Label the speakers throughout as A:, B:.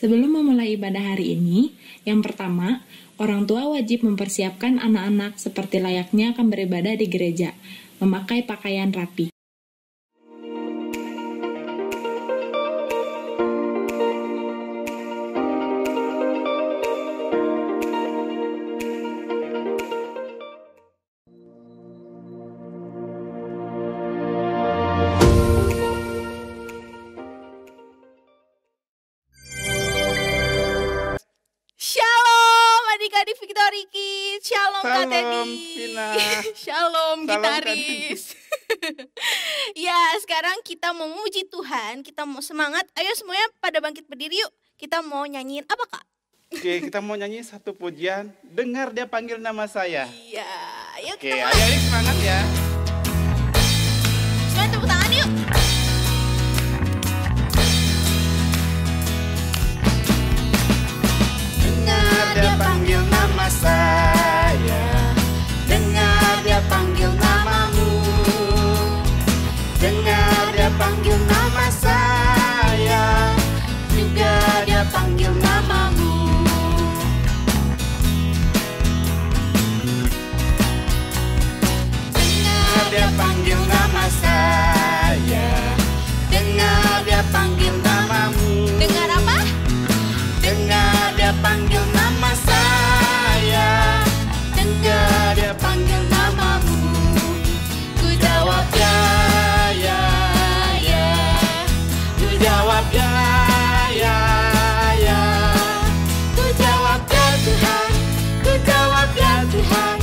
A: Sebelum memulai ibadah hari ini, yang pertama, orang tua wajib mempersiapkan anak-anak seperti layaknya akan beribadah di gereja, memakai pakaian rapi.
B: Shalom adik-adik Victory Kids, shalom Kak
C: Salam,
B: Teddy,
C: Vina.
B: shalom
C: Salam, Kak
B: gitaris. Ya, sekarang kita mau muji Tuhan, kita mau semangat. Ayo semuanya pada bangkit berdiri yuk. Kita mau nyanyiin apa Kak?
C: Oke, kita mau nyanyi satu pujian. Dengar dia panggil nama saya.
B: Iya, ayo
C: Oke,
B: kita mulai.
C: adik-adik semangat ya.
B: Semuanya tepuk tangan yuk.
C: Dengar dia panggil nama saya. Dengar dia panggil namamu. Dengar dia panggil nama saya. Juga dia panggil namamu. Dengar dia panggil nama saya. Dengar dia panggil namamu.
B: Dengar apa?
C: Dengar dia panggil nama saya. Dengar dia panggil namamu. Ku jawab ya, ya, ya. Ku jawab ya, ya, ya. Ku jawab ya Tuhan. Ku jawab ya Tuhan.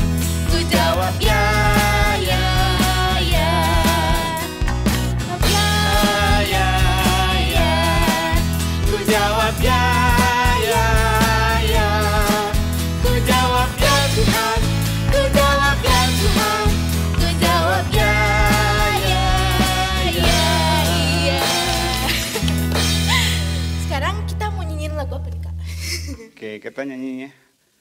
C: Ku jawab ya, ya, ya. Ya, ya, ya. Ku jawab ya, ya, ya. Ku jawab ya Tuhan. Ku jawab ya Tuhan. Ku jawab ya, ya, ya.
B: Iya. Sekarang kita mau nyanyiin lagu apa nih Kak?
C: Oke, kita nyanyinya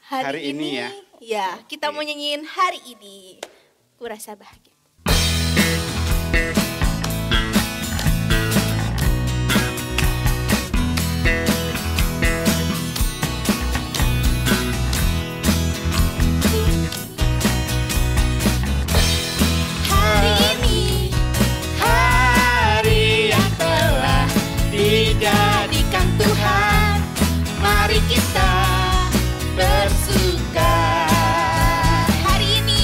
C: hari ini ya.
B: Ya, kita mau nyanyiin hari ini. Ku rasa bahagia. Hari ini
C: Hari yang telah dijadikan Tuhan, mari kita bersuka.
B: hari ini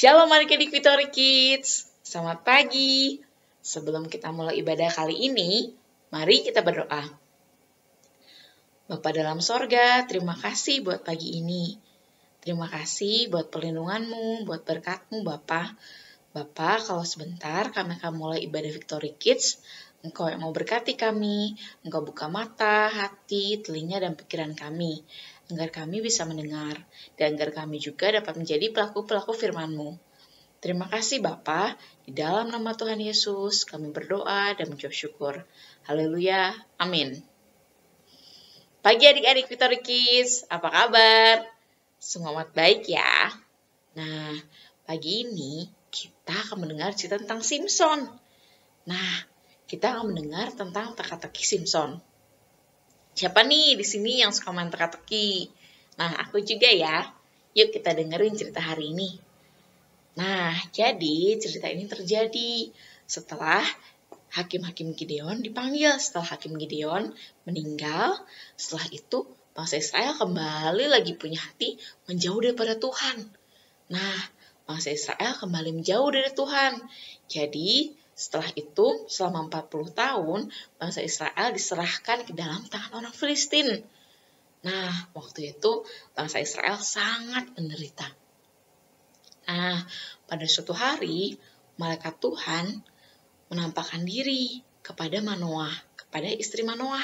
D: Shalom adik-adik Victory Kids, selamat pagi. Sebelum kita mulai ibadah kali ini, mari kita berdoa. Bapa dalam sorga, terima kasih buat pagi ini. Terima kasih buat perlindungan-Mu, buat berkat-Mu Bapa. Bapa, kalau sebentar kami akan mulai ibadah Victory Kids, Engkau yang mau berkati kami, Engkau buka mata, hati, telinga, dan pikiran kami, agar kami bisa mendengar, dan agar kami juga dapat menjadi pelaku-pelaku firman-Mu. Terima kasih Bapa, di dalam nama Tuhan Yesus kami berdoa dan mengucap syukur. Haleluya, amin. Pagi adik-adik Victory Kids, apa kabar? Semangat baik ya. Nah, pagi ini kita akan mendengar cerita tentang Simpson. Nah, kita akan mendengar tentang teka-teki Simpson. Siapa nih di sini yang suka main teka-teki? Nah, aku juga ya. Yuk kita dengerin cerita hari ini. Nah, jadi cerita ini terjadi setelah Hakim-hakim Gideon dipanggil. Setelah Hakim Gideon meninggal, setelah itu bangsa Israel kembali lagi punya hati menjauh daripada Tuhan. Nah, bangsa Israel kembali menjauh dari Tuhan. Jadi, setelah itu, selama 40 tahun, bangsa Israel diserahkan ke dalam tangan orang Filistin. Nah, waktu itu, bangsa Israel sangat menderita. Nah, pada suatu hari, malaikat Tuhan menampakkan diri kepada Manoah, kepada istri Manoah.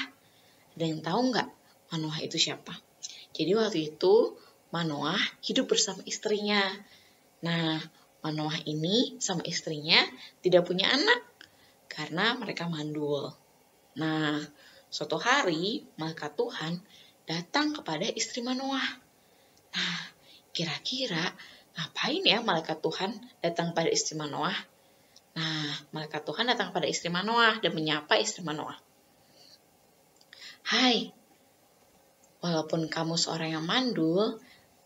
D: Ada yang tahu nggak Manoah itu siapa? Jadi waktu itu, Manoah hidup bersama istrinya. Nah, Manoah ini sama istrinya tidak punya anak karena mereka mandul. Nah, suatu hari malaikat Tuhan datang kepada istri Manoah. Nah, kira-kira ngapain ya malaikat Tuhan datang pada istri Manoah? Nah, malaikat Tuhan datang pada istri Manoah dan menyapa istri Manoah. Hai, walaupun kamu seorang yang mandul,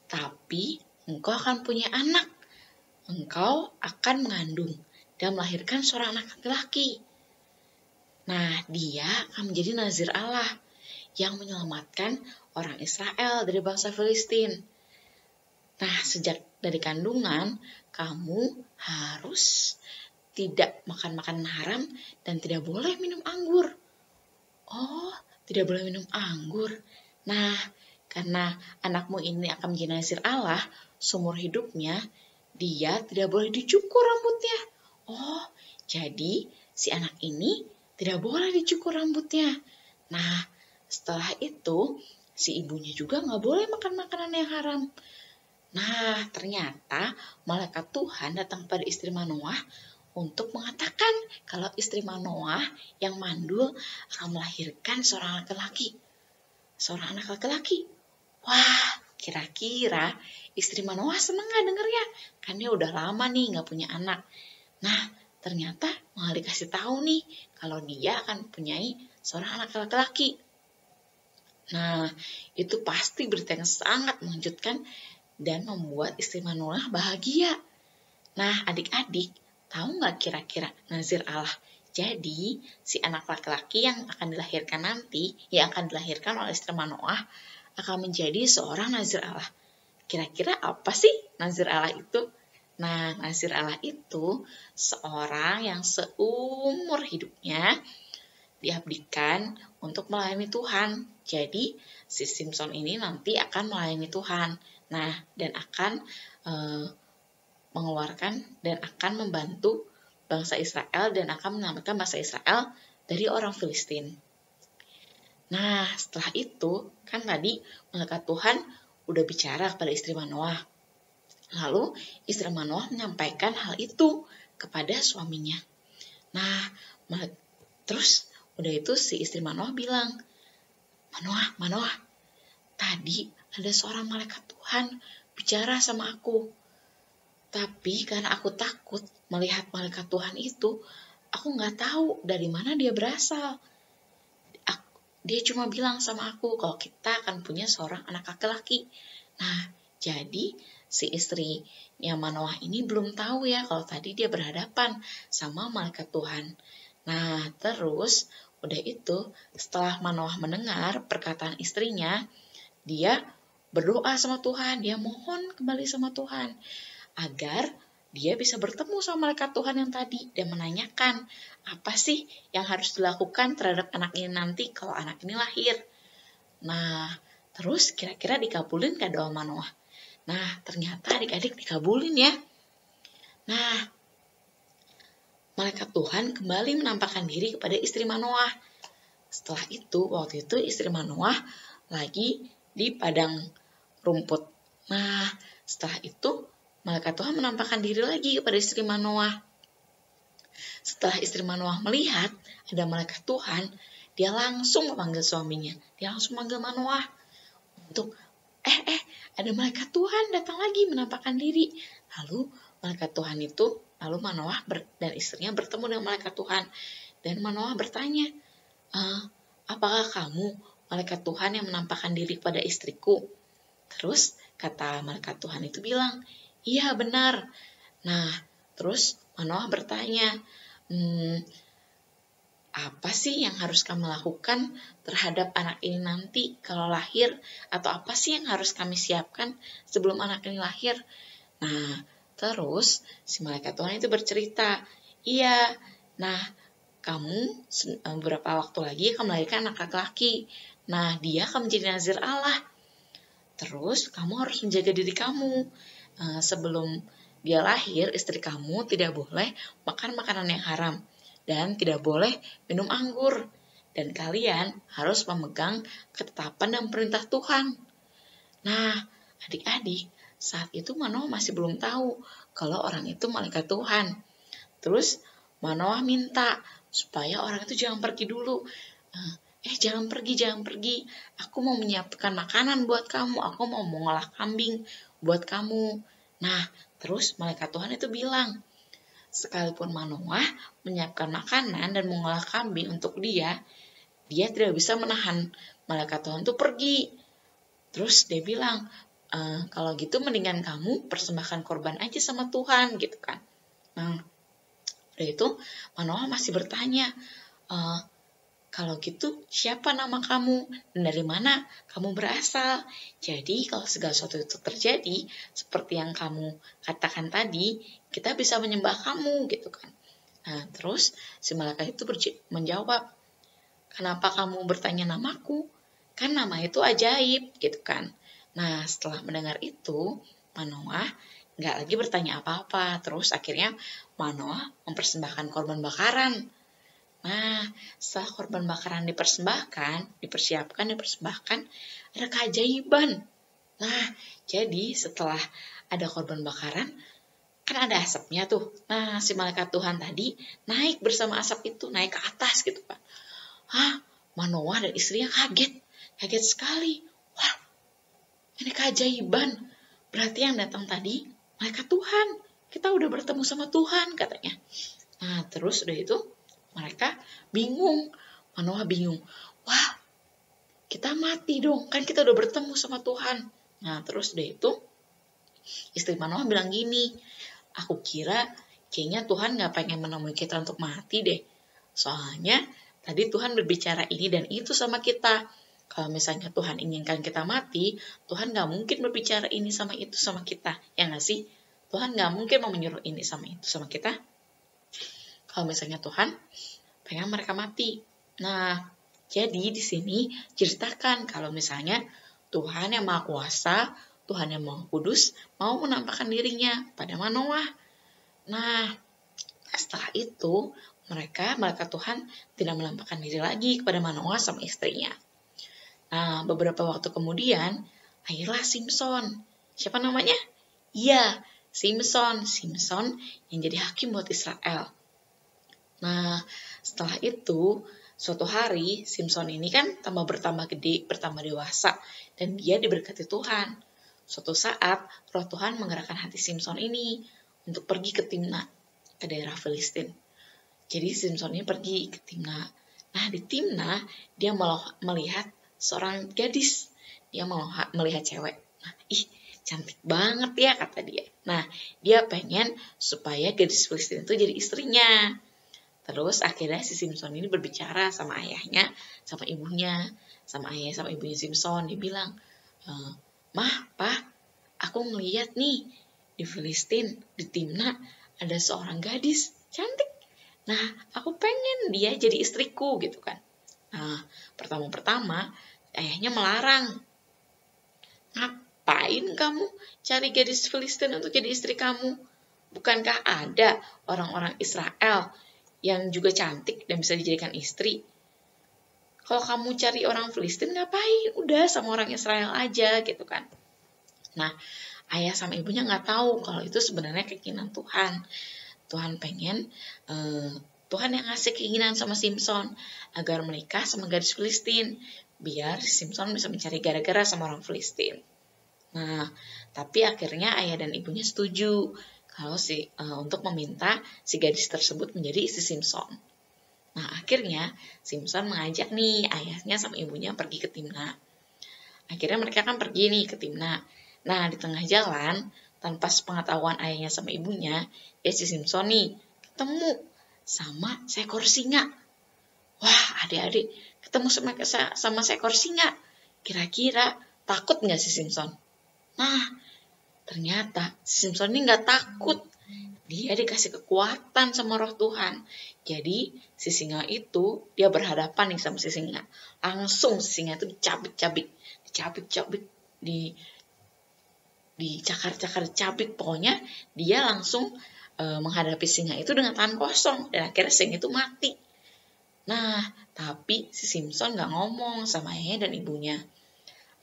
D: tapi engkau akan punya anak. Engkau akan mengandung dan melahirkan seorang anak laki-laki. Nah, dia akan menjadi nazir Allah yang menyelamatkan orang Israel dari bangsa Filistin. Nah, sejak dari kandungan, kamu harus tidak makan makanan haram dan tidak boleh minum anggur. Oh, tidak boleh minum anggur. Nah, karena anakmu ini akan menjadi nazir Allah seumur hidupnya, dia tidak boleh dicukur rambutnya. Oh, jadi si anak ini tidak boleh dicukur rambutnya. Nah, setelah itu si ibunya juga nggak boleh makan makanan yang haram. Nah, ternyata malaikat Tuhan datang pada istri Manoah untuk mengatakan kalau istri Manoah yang mandul akan melahirkan seorang laki-laki. Seorang anak laki-laki. Wah, kira-kira istri Manoah seneng gak dengernya? Kan dia udah lama nih gak punya anak. Nah, ternyata malah dikasih tahu nih kalau dia akan punyai seorang anak laki-laki. Nah, itu pasti berita yang sangat mengejutkan dan membuat istri Manoah bahagia. Nah, adik-adik, tahu gak kira-kira nazir Allah? Jadi, si anak laki-laki yang akan dilahirkan nanti, yang akan dilahirkan oleh istri Manoah, akan menjadi seorang nazir Allah. Kira-kira apa sih nazir Allah itu? Nah, nazir Allah itu seorang yang seumur hidupnya diabdikan untuk melayani Tuhan. Jadi, si Simpson ini nanti akan melayani Tuhan. Nah, dan akan mengeluarkan dan akan membantu bangsa Israel dan akan menyelamatkan bangsa Israel dari orang Filistin. Nah, setelah itu, kan tadi malaikat Tuhan udah bicara kepada istri Manoah. Lalu, istri Manoah menyampaikan hal itu kepada suaminya. Nah, terus udah itu si istri Manoah bilang, Manoah, tadi ada seorang malaikat Tuhan bicara sama aku. Tapi karena aku takut melihat malaikat Tuhan itu, aku nggak tahu dari mana dia berasal. Dia cuma bilang sama aku kalau kita akan punya seorang anak laki-laki. Nah, jadi si istrinya Manoah ini belum tahu ya kalau tadi dia berhadapan sama malaikat Tuhan. Nah, terus udah itu setelah Manoah mendengar perkataan istrinya, dia berdoa sama Tuhan, dia mohon kembali sama Tuhan agar dia bisa bertemu sama malaikat Tuhan yang tadi dan menanyakan apa sih yang harus dilakukan terhadap anak ini nanti kalau anak ini lahir. Nah, terus kira-kira dikabulin gak doa Manoah? Nah, ternyata adik-adik dikabulin ya. Nah, malaikat Tuhan kembali menampakkan diri kepada istri Manoah. Setelah itu, waktu itu istri Manoah lagi di padang rumput. Nah, setelah itu malaikat Tuhan menampakkan diri lagi kepada istri Manoah. Setelah istri Manoah melihat ada malaikat Tuhan, dia langsung memanggil suaminya. Dia langsung memanggil Manoah untuk, ada malaikat Tuhan datang lagi menampakkan diri. Lalu malaikat Tuhan itu, lalu Manoah dan istrinya bertemu dengan malaikat Tuhan. Dan Manoah bertanya, apakah kamu malaikat Tuhan yang menampakkan diri kepada istriku? Terus kata malaikat Tuhan itu bilang, iya benar. Nah, terus Manoah bertanya, apa sih yang harus kami lakukan terhadap anak ini nanti kalau lahir? Atau apa sih yang harus kami siapkan sebelum anak ini lahir? Nah, terus si malaikat Tuhan itu bercerita, iya, nah kamu beberapa waktu lagi akan melahirkan anak laki-laki. Nah, dia akan menjadi nazir Allah. Terus kamu harus menjaga diri kamu. Sebelum dia lahir, istri kamu tidak boleh makan makanan yang haram dan tidak boleh minum anggur. Dan kalian harus memegang ketetapan dan perintah Tuhan. Nah, adik-adik, saat itu Manoah masih belum tahu kalau orang itu malaikat Tuhan. Terus Manoah minta supaya orang itu jangan pergi dulu. Jangan pergi. Aku mau menyiapkan makanan buat kamu. Aku mau mengolah kambing buat kamu. Nah, terus malaikat Tuhan itu bilang, sekalipun Manoah menyiapkan makanan dan mengolah kambing untuk dia tidak bisa menahan malaikat Tuhan itu pergi. Terus dia bilang, kalau gitu mendingan kamu persembahkan korban aja sama Tuhan, gitu kan. Nah, udah itu Manoah masih bertanya, kalau gitu siapa nama kamu dan dari mana kamu berasal? Jadi kalau segala sesuatu itu terjadi seperti yang kamu katakan tadi, kita bisa menyembah kamu, gitu kan. Nah, terus si malaikat itu menjawab, kenapa kamu bertanya namaku? Kan nama itu ajaib, gitu kan. Nah, setelah mendengar itu, Manoah nggak lagi bertanya apa-apa. Terus akhirnya Manoah mempersembahkan korban bakaran. Nah, setelah korban bakaran dipersiapkan, ada keajaiban. Nah, jadi setelah ada korban bakaran, kan ada asapnya tuh. Nah, si malaikat Tuhan tadi naik bersama asap itu, naik ke atas gitu kan. Manoah dan istrinya kaget sekali. Wah, ini keajaiban. Berarti yang datang tadi malaikat Tuhan. Kita udah bertemu sama Tuhan katanya. Nah, terus udah itu mereka bingung. Manoah bingung. Wah, kita mati dong. Kan kita udah bertemu sama Tuhan. Nah, terus udah itu istri Manoah bilang gini, aku kira kayaknya Tuhan gak pengen menemui kita untuk mati deh. Soalnya tadi Tuhan berbicara ini dan itu sama kita. Kalau misalnya Tuhan inginkan kita mati, Tuhan gak mungkin berbicara ini sama itu sama kita. Ya gak sih? Tuhan gak mungkin mau menyuruh ini sama itu sama kita. Kalau misalnya Tuhan pengen mereka mati. Nah, jadi di sini ceritakan kalau misalnya Tuhan yang Maha Kuasa, Tuhan yang Maha Kudus mau menampakkan dirinya pada Manoah. Nah, setelah itu malaikat Tuhan tidak menampakkan diri lagi kepada Manoah sama istrinya. Nah, beberapa waktu kemudian lahirlah Simson. Siapa namanya? Iya, Simson yang jadi hakim buat Israel. Nah, setelah itu, suatu hari Simson ini kan bertambah gede, bertambah dewasa, dan dia diberkati Tuhan. Suatu saat, roh Tuhan menggerakkan hati Simson ini untuk pergi ke Timna, ke daerah Filistin. Jadi Simson ini pergi ke Timna. Nah, di Timna, dia melihat seorang gadis. Dia melihat cewek. Nah, cantik banget ya, kata dia. Nah, dia pengen supaya gadis Filistin itu jadi istrinya. Terus akhirnya si Simson ini berbicara sama ayahnya, sama ibunya, sama ibunya Simson. Dia bilang, Mah, Pak, aku ngeliat nih di Filistin, di Timna, ada seorang gadis cantik. Nah, aku pengen dia jadi istriku gitu kan. Nah, pertama-pertama ayahnya melarang. Ngapain kamu cari gadis Filistin untuk jadi istri kamu? Bukankah ada orang-orang Israel yang juga cantik dan bisa dijadikan istri? Kalau kamu cari orang Filistin ngapain? Udah sama orang Israel aja gitu kan. Nah, ayah sama ibunya nggak tahu kalau itu sebenarnya keinginan Tuhan. Tuhan pengen, Tuhan yang ngasih keinginan sama Simson agar menikah sama gadis Filistin, biar Simson bisa mencari gara-gara sama orang Filistin. Nah, tapi akhirnya ayah dan ibunya setuju kalau untuk meminta si gadis tersebut menjadi istri Simson. Nah, akhirnya Simson mengajak nih ayahnya sama ibunya pergi ke Timna. Akhirnya mereka kan pergi nih ke Timna. Nah, di tengah jalan, tanpa sepengetahuan ayahnya sama ibunya, si Simson nih ketemu sama seekor singa. Wah, adik-adik, ketemu sama seekor singa. Kira-kira takut nggak si Simson? Nah, ternyata si Simson ini nggak takut. Dia dikasih kekuatan sama roh Tuhan. Jadi, si singa itu, dia berhadapan nih sama si singa. Langsung si singa itu dicabik-cabik, dicakar-cakar, pokoknya dia langsung menghadapi singa itu dengan tangan kosong, dan akhirnya singa itu mati. Nah, tapi si Simson gak ngomong sama ayahnya dan ibunya.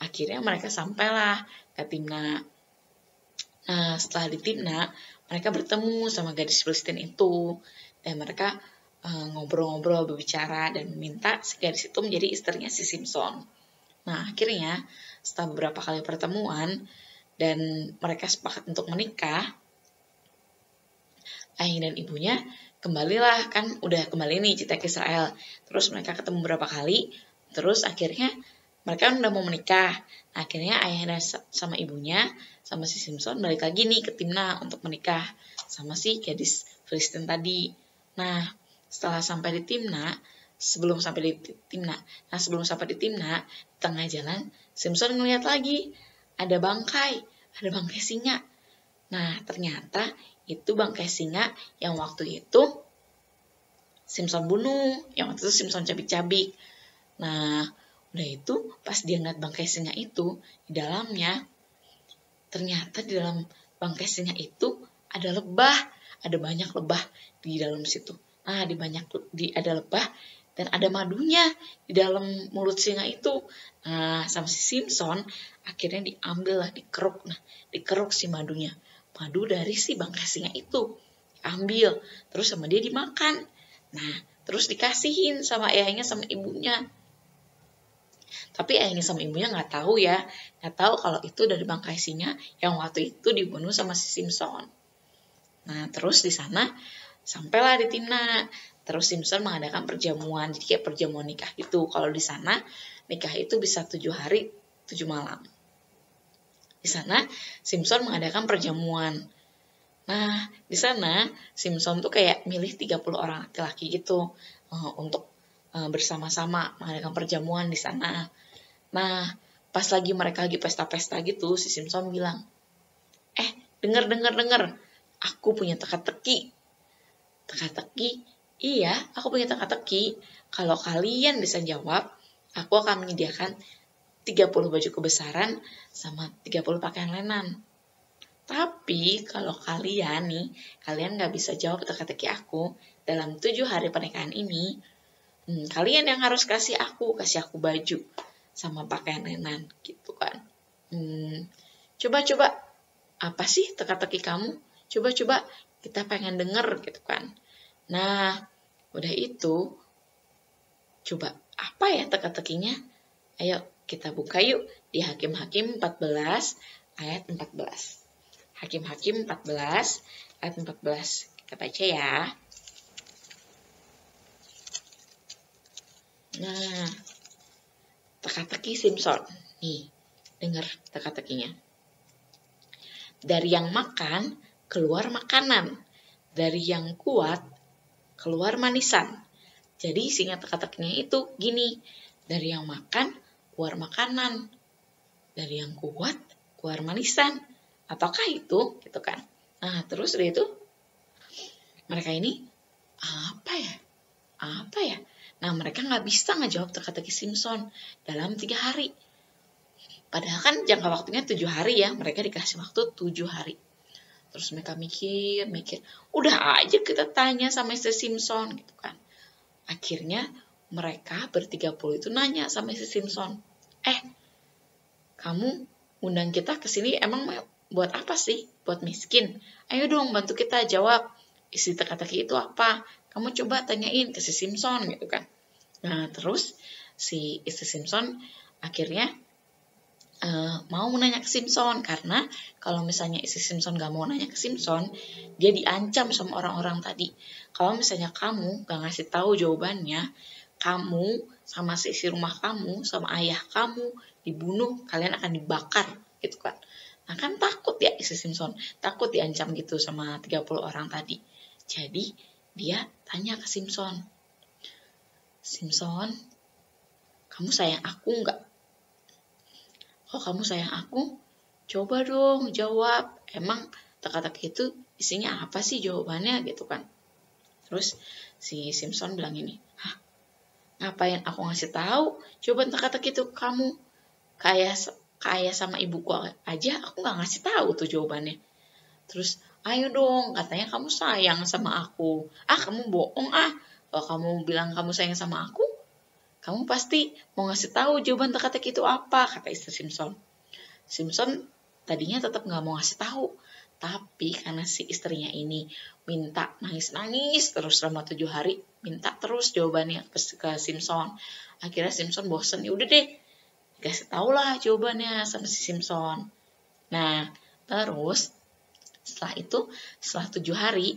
D: Akhirnya mereka sampailah ke Timna. Nah, setelah di Timna, mereka bertemu sama gadis Filistin itu, dan mereka ngobrol-ngobrol, berbicara, dan meminta si gadis itu menjadi istrinya si Simson. Nah, akhirnya setelah beberapa kali pertemuan, dan mereka sepakat untuk menikah, ayah dan ibunya kembalilah, kan udah kembali nih cerita ke Israel. Terus mereka ketemu beberapa kali, terus akhirnya mereka udah mau menikah. Akhirnya ayah sama ibunya, sama si Simson balik lagi nih ke Timna untuk menikah sama si gadis Filistin tadi. Nah, setelah sampai di Timna, sebelum sampai di Timna, di tengah jalan, Simson ngeliat lagi, ada bangkai singa. Nah, ternyata itu bangkai singa yang waktu itu Simson bunuh, yang waktu itu Simson cabik-cabik. Nah, udah itu pas dia ngeliat bangkai singa itu, di dalamnya, ternyata di dalam bangkai singa itu ada lebah, ada banyak lebah di dalam situ. Nah, ada lebah dan ada madunya di dalam mulut singa itu. Nah, sama si Simson akhirnya dikeruk si madunya. Madu dari si bangkai singa itu ambil, terus sama dia dimakan. Nah, terus dikasihin sama ayahnya sama ibunya. Tapi ayahnya sama ibunya nggak tahu kalau itu dari bangkai singa yang waktu itu dibunuh sama si Simson. Nah, terus di sana sampailah di Timna. Terus Simson mengadakan perjamuan, jadi kayak perjamuan nikah gitu. Kalau di sana nikah itu bisa 7 hari 7 malam. Di sana Simson mengadakan perjamuan. Nah, di sana Simson tuh kayak milih 30 orang laki-laki gitu untuk bersama-sama mengadakan perjamuan di sana. Nah, pas mereka lagi pesta-pesta gitu, si Simson bilang, denger, aku punya teka-teki. Iya, aku punya teka-teki. Kalau kalian bisa jawab, aku akan menyediakan 30 baju kebesaran sama 30 pakaian lenan. Tapi kalau kalian gak bisa jawab teka-teki aku dalam 7 hari pernikahan ini, kalian yang harus kasih aku baju sama pakaian lenan gitu kan. Coba apa sih teka-teki kamu? Coba kita pengen denger gitu kan. Nah, udah itu, coba apa ya teka-tekinya? Ayo kita buka yuk di Hakim-Hakim 14 ayat 14. Hakim-Hakim 14 ayat 14. Kita baca ya. Nah, teka-teki Simson. Nih, dengar teka-tekinya. Dari yang makan, keluar makanan. Dari yang kuat, keluar manisan. Jadi isinya teka-tekinya itu gini. Dari yang makan, keluar makanan. Dari yang kuat, keluar manisan. Ataukah itu? Gitu kan. Nah, terus udah itu mereka ini apa ya? Nah, mereka nggak bisa ngejawab teka-teki Simpson dalam 3 hari. Padahal kan jangka waktunya 7 hari ya. Mereka dikasih waktu 7 hari. Terus mereka mikir. Udah aja kita tanya sama si Simpson gitu kan. Akhirnya mereka ber-30 itu nanya sama si Simpson. Kamu undang kita ke sini emang buat apa sih? Buat miskin? Ayo dong bantu kita jawab. Isi teka-teki itu apa? Kamu coba tanyain ke si Simpson gitu kan. Nah, terus si istri Simpson akhirnya mau nanya ke Simpson, karena kalau misalnya istri Simpson gak mau nanya ke Simpson, dia diancam sama orang-orang tadi. Kalau misalnya kamu gak ngasih tahu jawabannya, kamu sama si isi rumah kamu, sama ayah kamu dibunuh, kalian akan dibakar gitu kan. Nah kan takut ya istri Simpson, takut diancam gitu sama 30 orang tadi. Jadi dia tanya ke Simpson, Simpson, kamu sayang aku nggak? Kalau kamu sayang aku, coba dong jawab. Emang teka-teki itu isinya apa sih jawabannya gitu kan? Terus si Simpson bilang ini, ngapain aku ngasih tahu jawaban teka-teki itu kamu? Kayak sama ibuku aja aku nggak ngasih tahu tuh jawabannya. Terus ayo dong, katanya kamu sayang sama aku. Kamu bohong Kalau kamu bilang kamu sayang sama aku, kamu pasti mau ngasih tahu jawaban teka-teki itu apa, kata istri Simpson. Simpson tadinya tetap nggak mau ngasih tahu, tapi karena si istrinya ini minta nangis-nangis terus selama 7 hari, minta terus jawabannya ke Simpson. Akhirnya Simpson bosen, ya udah deh, kasih tau lah jawabannya sama si Simpson. Nah, terus setelah itu, setelah 7 hari,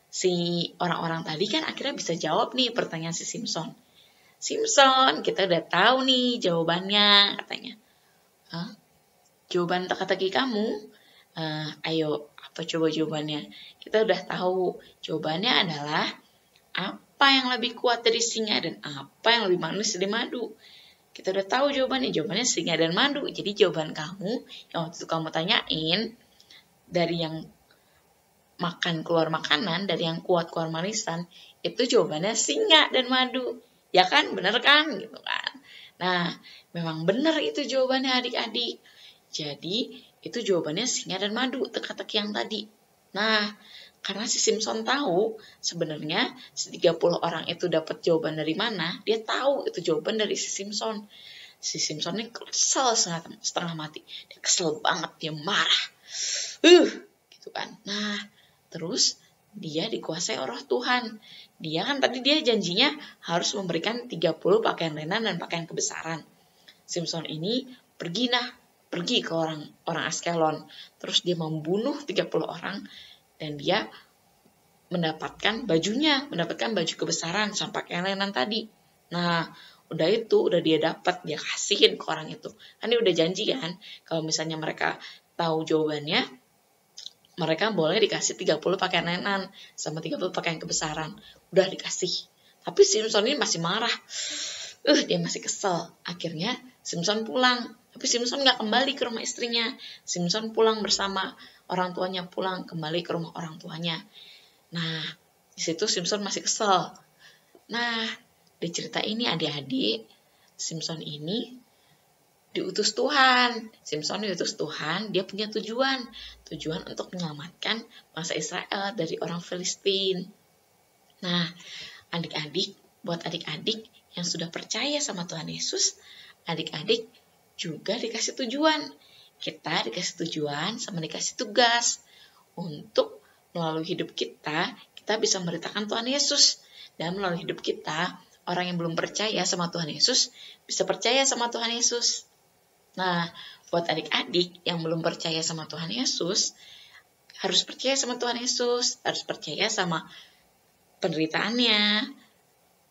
D: si orang-orang tadi kan akhirnya bisa jawab nih pertanyaan si Simpson. Simpson, kita udah tahu nih jawabannya, katanya. Jawaban teka-teki kamu? Ayo, apa coba jawabannya? Kita udah tahu. Jawabannya adalah apa yang lebih kuat dari singa dan apa yang lebih manis dari madu. Kita udah tahu jawabannya. Jawabannya singa dan madu. Jadi jawaban kamu yang waktu itu kamu tanyain, dari yang makan keluar makanan, dari yang kuat keluar manisan, itu jawabannya singa dan madu. Ya kan, bener kan? Gitu kan. Nah, memang bener itu jawabannya adik-adik. Jadi, itu jawabannya singa dan madu, teka-teki yang tadi. Nah, karena si Simpson tahu sebenarnya si 30 orang itu dapat jawaban dari mana, dia tahu itu jawaban dari si Simpson. Si Simpson ini kesel setengah mati. Dia kesel banget, dia marah. Gitu kan. Nah, terus dia dikuasai oleh Tuhan. Dia kan tadi dia janjinya harus memberikan 30 pakaian lenan dan pakaian kebesaran. Simpson ini pergi ke orang Askelon. Terus dia membunuh 30 orang dan dia mendapatkan baju kebesaran sama pakaian lenan tadi. Nah, udah dia dapat, dia kasihin ke orang itu. Kan dia udah janji kan, kalau misalnya mereka tahu jawabannya, mereka boleh dikasih 30 pakaian lenan sama 30 pakaian kebesaran. Udah dikasih. Tapi Simpson ini masih marah. Dia masih kesel. Akhirnya Simpson pulang. Tapi Simpson gak kembali ke rumah istrinya. Simpson pulang bersama orang tuanya, pulang kembali ke rumah orang tuanya. Nah, di situ Simpson masih kesel. Nah, di cerita ini adik-adik, Simpson ini diutus Tuhan. Simpson diutus Tuhan, dia punya tujuan untuk menyelamatkan bangsa Israel dari orang Filistin. Nah, buat adik-adik yang sudah percaya sama Tuhan Yesus, adik-adik juga dikasih tujuan. Kita dikasih tujuan sama dikasih tugas untuk melalui hidup kita bisa memberitakan Tuhan Yesus. Dan melalui hidup kita, orang yang belum percaya sama Tuhan Yesus bisa percaya sama Tuhan Yesus. Nah, buat adik-adik yang belum percaya sama Tuhan Yesus, harus percaya sama Tuhan Yesus, harus percaya sama penderitaannya,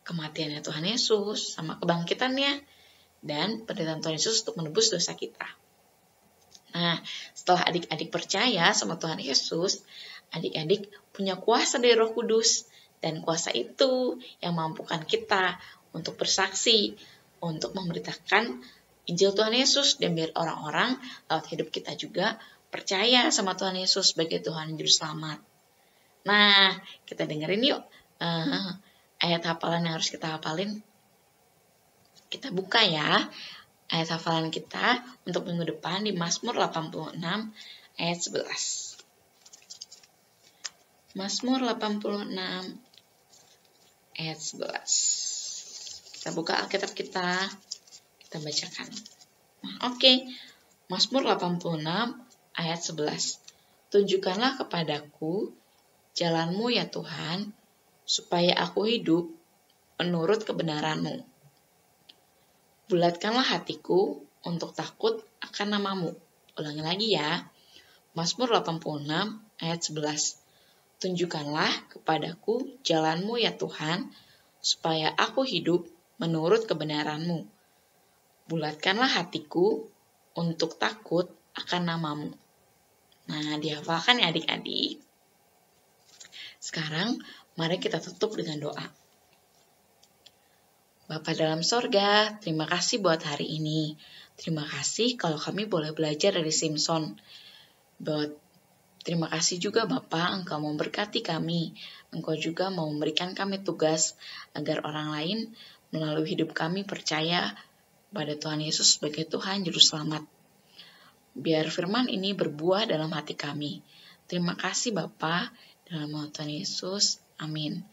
D: kematiannya Tuhan Yesus, sama kebangkitannya, dan penderitaan Tuhan Yesus untuk menebus dosa kita. Nah, setelah adik-adik percaya sama Tuhan Yesus, adik-adik punya kuasa dari Roh Kudus, dan kuasa itu yang mampukan kita untuk bersaksi, untuk memberitakan Injil Tuhan Yesus, dan biar orang-orang lewat hidup kita juga percaya sama Tuhan Yesus sebagai Tuhan Juru Selamat. Nah, kita dengerin yuk ayat hafalan yang harus kita hafalin. Kita buka ya ayat hafalan kita untuk minggu depan di Mazmur 86 ayat 11. Mazmur 86 ayat 11. Kita buka Alkitab kita bacakan. Oke. Mazmur 86 ayat 11. Tunjukkanlah kepadaku jalan-Mu ya Tuhan, supaya aku hidup menurut kebenaran-Mu. Bulatkanlah hatiku untuk takut akan nama-Mu. Ulangi lagi ya. Mazmur 86 ayat 11. Tunjukkanlah kepadaku jalan-Mu ya Tuhan, supaya aku hidup menurut kebenaran-Mu. Bulatkanlah hatiku untuk takut akan nama-Mu. Nah, dihafalkan ya adik-adik. Sekarang, mari kita tutup dengan doa. Bapa dalam sorga, terima kasih buat hari ini. Terima kasih kalau kami boleh belajar dari Simpson. Terima kasih juga Bapa, Engkau memberkati kami. Engkau juga mau memberikan kami tugas agar orang lain melalui hidup kami percaya pada Tuhan Yesus sebagai Tuhan Juru Selamat. Biar firman ini berbuah dalam hati kami. Terima kasih Bapa, dalam nama Tuhan Yesus. Amin.